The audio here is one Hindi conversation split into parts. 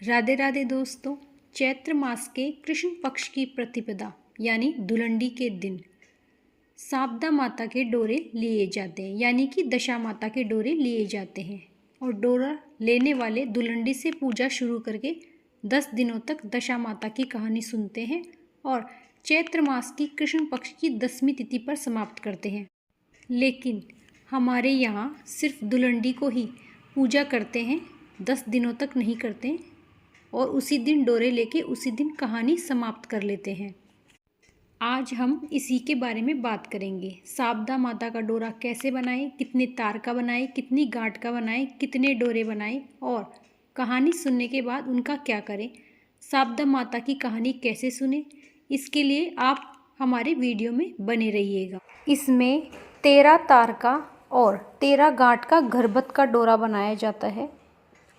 राधे राधे दोस्तों। चैत्र मास के कृष्ण पक्ष की प्रतिपदा यानी धुलंडी के दिन शारदा माता के डोरे लिए जाते हैं, यानी कि दशा माता के डोरे लिए जाते हैं। और डोरा लेने वाले धुलंडी से पूजा शुरू करके 10 दिनों तक दशा माता की कहानी सुनते हैं और चैत्र मास की कृष्ण पक्ष की 10वीं तिथि पर समाप्त करते हैं। लेकिन हमारे यहाँ सिर्फ धुलंडी को ही पूजा करते हैं, 10 दिनों तक नहीं करते और उसी दिन डोरे लेके उसी दिन कहानी समाप्त कर लेते हैं। आज हम इसी के बारे में बात करेंगे। शारदा माता का डोरा कैसे बनाएं, कितने तार का बनाएं, कितनी गांठ का बनाएं, कितने डोरे बनाएं और कहानी सुनने के बाद उनका क्या करें, शारदा माता की कहानी कैसे सुने, इसके लिए आप हमारे वीडियो में बने रहिएगा। इसमें 13 तार का और 13 गांठ का घरबत का डोरा बनाया जाता है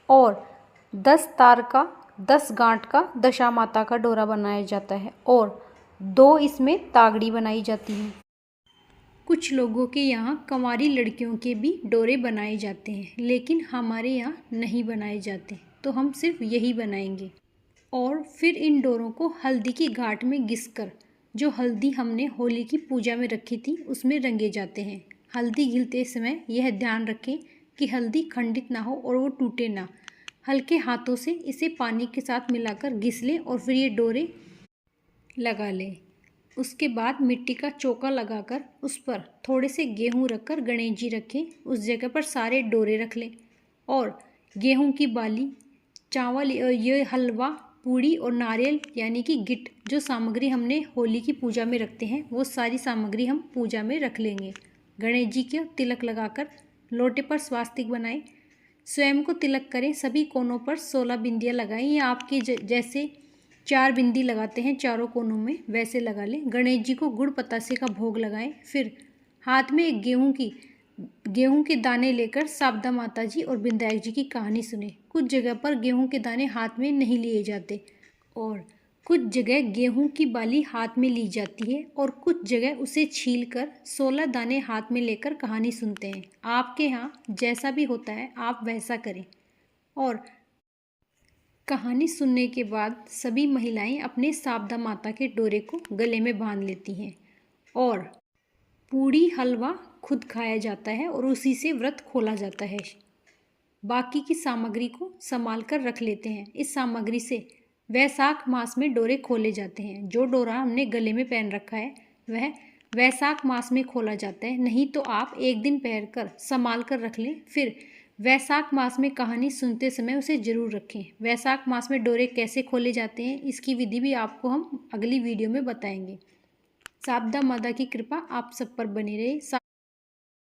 और 10 तार का 10 गांठ का दशा माता का डोरा बनाया जाता है और 2 इसमें तागड़ी बनाई जाती हैं। कुछ लोगों के यहाँ कंवारी लड़कियों के भी डोरे बनाए जाते हैं, लेकिन हमारे यहाँ नहीं बनाए जाते, तो हम सिर्फ यही बनाएंगे। और फिर इन डोरों को हल्दी की घाट में घिसकर, जो हल्दी हमने होली की पूजा में रखी थी, उसमें रंगे जाते हैं। हल्दी घिलते समय यह ध्यान रखें कि हल्दी खंडित ना हो और वो टूटे ना। हल्के हाथों से इसे पानी के साथ मिलाकर घिस लें और फिर ये डोरे लगा लें। उसके बाद मिट्टी का चौका लगाकर उस पर थोड़े से गेहूं रखकर गणेश जी रखें, उस जगह पर सारे डोरे रख लें और गेहूं की बाली, चावल, ये हलवा, पूड़ी और नारियल यानी कि गिट, जो सामग्री हमने होली की पूजा में रखते हैं, वो सारी सामग्री हम पूजा में रख लेंगे। गणेश जी के तिलक लगाकर लोटे पर स्वास्तिक बनाएं, स्वयं को तिलक करें, सभी कोनों पर 16 बिंदियाँ लगाएं या आपके जैसे 4 बिंदी लगाते हैं चारों कोनों में, वैसे लगा लें। गणेश जी को गुड़ पतासे का भोग लगाएं। फिर हाथ में एक गेहूं के दाने लेकर शारदा माता जी और विनायक जी की कहानी सुने। कुछ जगह पर गेहूं के दाने हाथ में नहीं लिए जाते और कुछ जगह गेहूं की बाली हाथ में ली जाती है और कुछ जगह उसे छीलकर 16 दाने हाथ में लेकर कहानी सुनते हैं। आपके यहाँ जैसा भी होता है आप वैसा करें। और कहानी सुनने के बाद सभी महिलाएं अपने शारदा माता के डोरे को गले में बांध लेती हैं और पूड़ी हलवा खुद खाया जाता है और उसी से व्रत खोला जाता है। बाकी की सामग्री को संभाल कर रख लेते हैं। इस सामग्री से वैशाख मास में डोरे खोले जाते हैं। जो डोरा हमने गले में पहन रखा है वह वैशाख मास में खोला जाता है, नहीं तो आप एक दिन पहन कर संभाल कर रख लें। फिर वैशाख मास में कहानी सुनते समय उसे जरूर रखें। वैशाख मास में डोरे कैसे खोले जाते हैं, इसकी विधि भी आपको हम अगली वीडियो में बताएंगे। शारदा माता की कृपा आप सब पर बनी रहे।